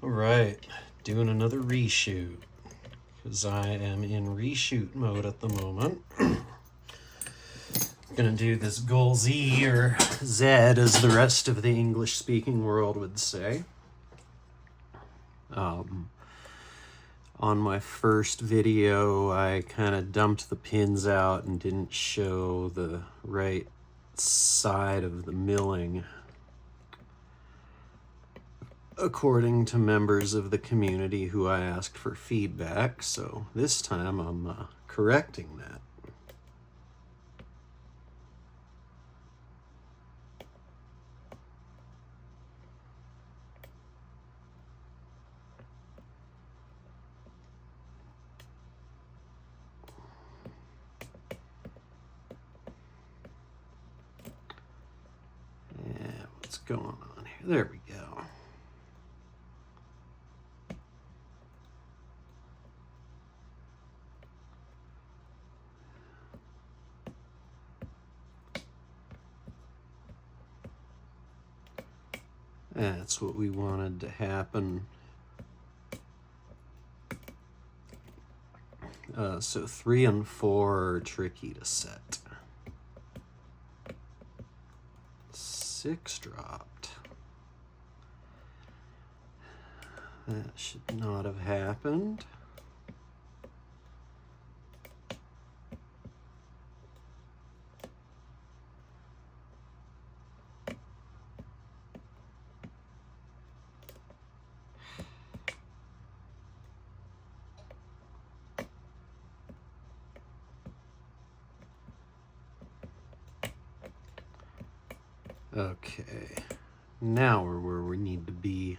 All right, doing another reshoot because I am in reshoot mode at the moment. Gonna do this goal Z, or Z as the rest of the English speaking world would say. On my first video, I kind of dumped the pins out and didn't show the right side of the milling, according to members of the community who I asked for feedback. So this time I'm correcting that. Yeah, what's going on here? There we go. That's what we wanted to happen. So 3 and 4 are tricky to set. 6 dropped. That should not have happened. Okay, now we're where we need to be.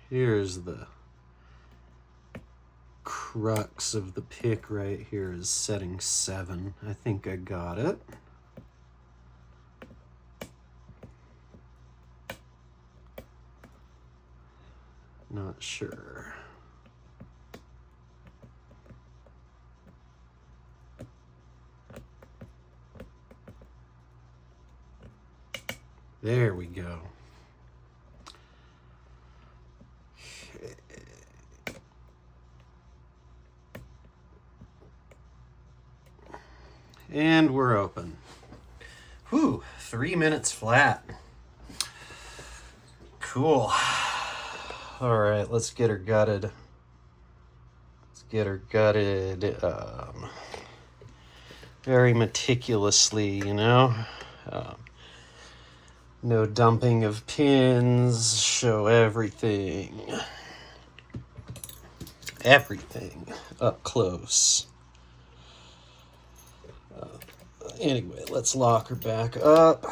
Here's the crux of the pick right here, is setting 7. I think I got it. Not sure. There we go. And we're open. Whew, 3 minutes flat. Cool. All right, let's get her gutted. Very meticulously, you know. No dumping of pins. Show everything. Everything up close. Anyway, let's lock her back up.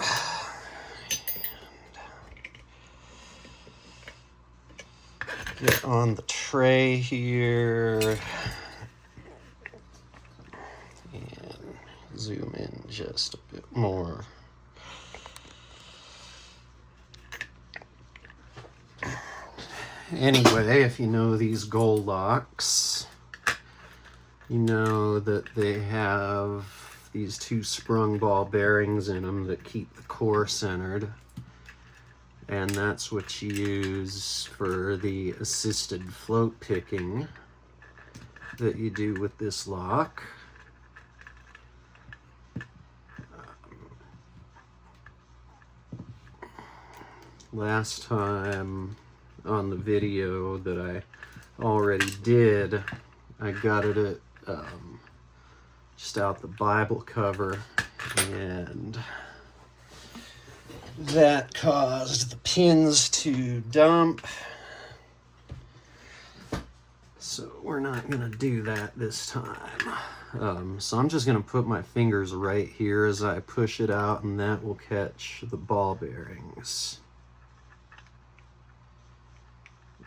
Get on the tray here. And zoom in just a bit more. Anyway, if you know these goal locks, you know that they have these 2 sprung ball bearings in them that keep the core centered. And that's what you use for the assisted float picking that you do with this lock. Last time on the video that I already did, I got it at just out the Bible cover, and that caused the pins to dump. So we're not gonna do that this time. So I'm just gonna put my fingers right here as I push it out, and that will catch the ball bearings.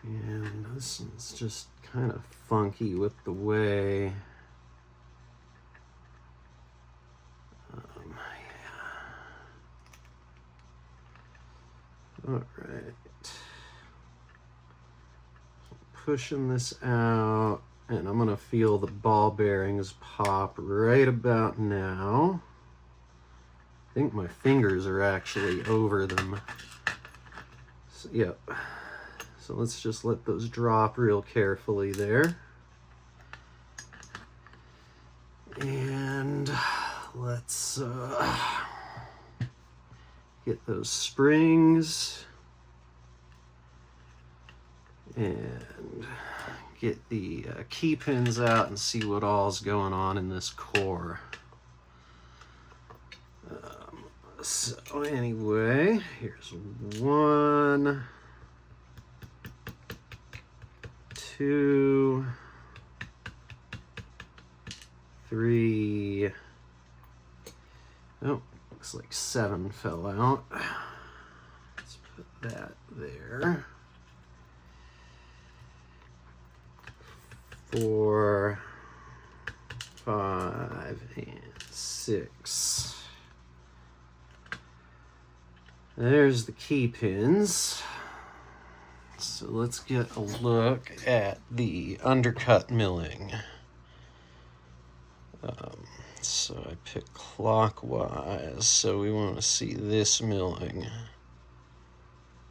And this is just kind of funky with the way All right. Pushing this out, and I'm going to feel the ball bearings pop right about now. I think my fingers are actually over them. So, yep. So let's just let those drop real carefully there. And let's get those springs and get the key pins out and see what all's going on in this core. So anyway, here's 1, 2, 3. Oh, looks like 7 fell out. Let's put that there. 4, 5, and 6. There's the key pins. So let's get a look at the undercut milling. So I pick clockwise, so we want to see this milling.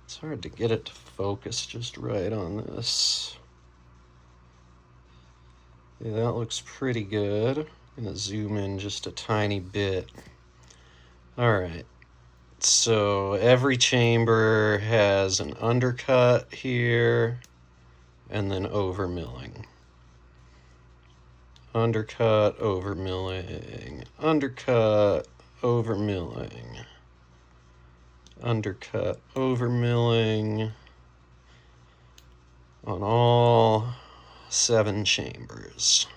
It's hard to get it to focus just right on this. Yeah, that looks pretty good. I'm going to zoom in just a tiny bit. All right. So every chamber has an undercut here and then over milling. Undercut, over milling, undercut, over milling, undercut, over milling on all 7 chambers.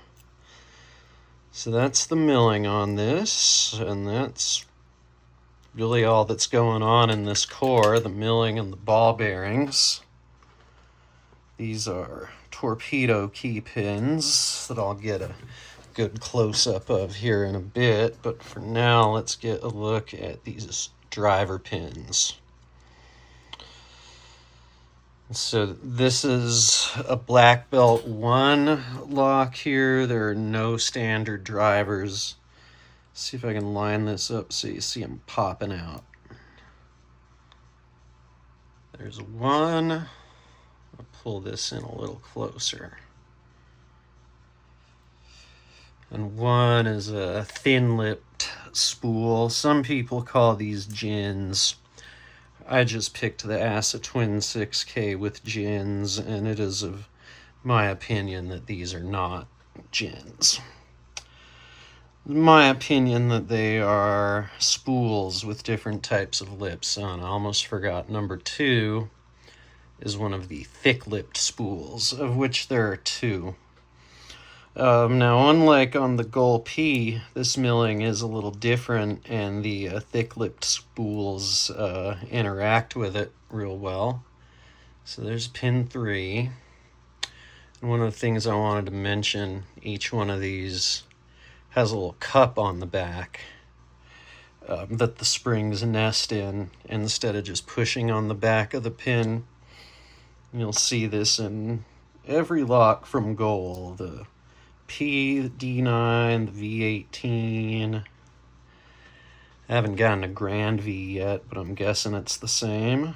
So that's the milling on this, and that's really all that's going on in this core, the milling and the ball bearings. These are torpedo key pins that I'll get a good close-up of here in a bit, but for now let's get a look at these driver pins. So this is a black belt 1 lock here. There are no standard drivers. See if I can line this up so you see them popping out. There's 1. I'll pull this in a little closer. And 1 is a thin-lipped spool. Some people call these gins. I just picked the ASA Twin 6K with gins, and it is of my opinion that these are not gins. My opinion that they are spools with different types of lips on. I almost forgot number 2 is one of the thick-lipped spools, of which there are 2. Now, unlike on the Gull P, this milling is a little different, and the thick-lipped spools interact with it real well. So there's pin 3. And one of the things I wanted to mention, each one of these has a little cup on the back that the springs nest in instead of just pushing on the back of the pin. You'll see this in every lock from Gull, the P, the D9, the V18. I haven't gotten a Grand V yet, but I'm guessing it's the same.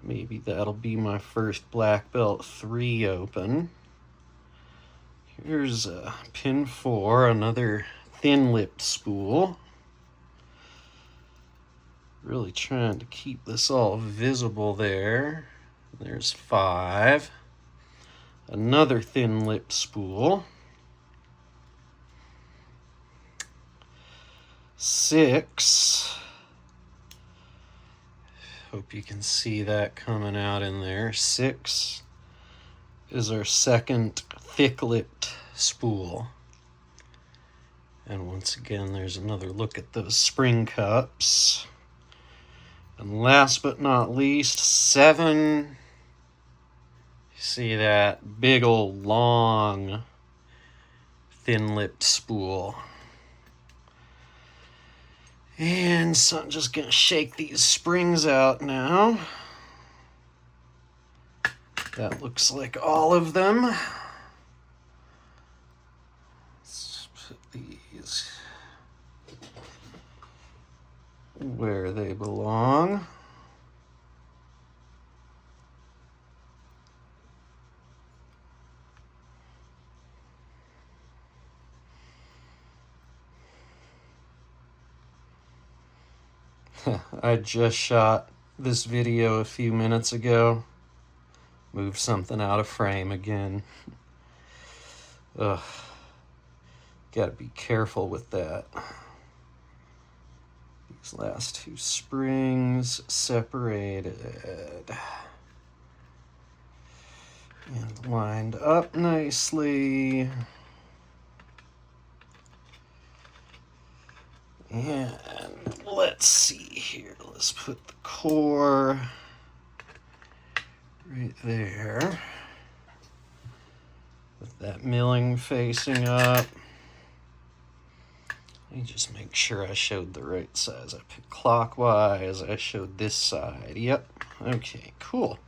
Maybe that'll be my first black belt 3 open. Here's pin 4, another thin-lipped spool. Really trying to keep this all visible there. There's 5. Another thin-lipped spool. 6. Hope you can see that coming out in there. 6 is our second thick-lipped spool. And once again, there's another look at those spring cups. And last but not least, 7. See that big old long thin-lipped spool. And so I'm just gonna shake these springs out now. That looks like all of them. Let's put these where they belong. I just shot this video a few minutes ago. Moved something out of frame again. Ugh. Gotta be careful with that. These last two springs separated. And lined up nicely. And let's see here. Let's put the core right there. With that milling facing up. Let me just make sure I showed the right size. I picked clockwise. I showed this side. Yep. Okay, cool.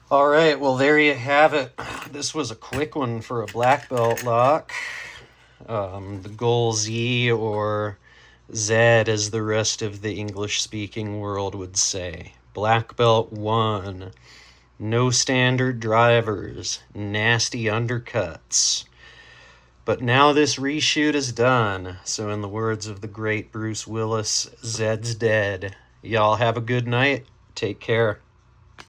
All right, well, there you have it. This was a quick one for a black belt lock. The goal Z, or Z as the rest of the English-speaking world would say. Black belt 1. No standard drivers. Nasty undercuts. But now this reshoot is done. So in the words of the great Bruce Willis, Zed's dead. Y'all have a good night. Take care.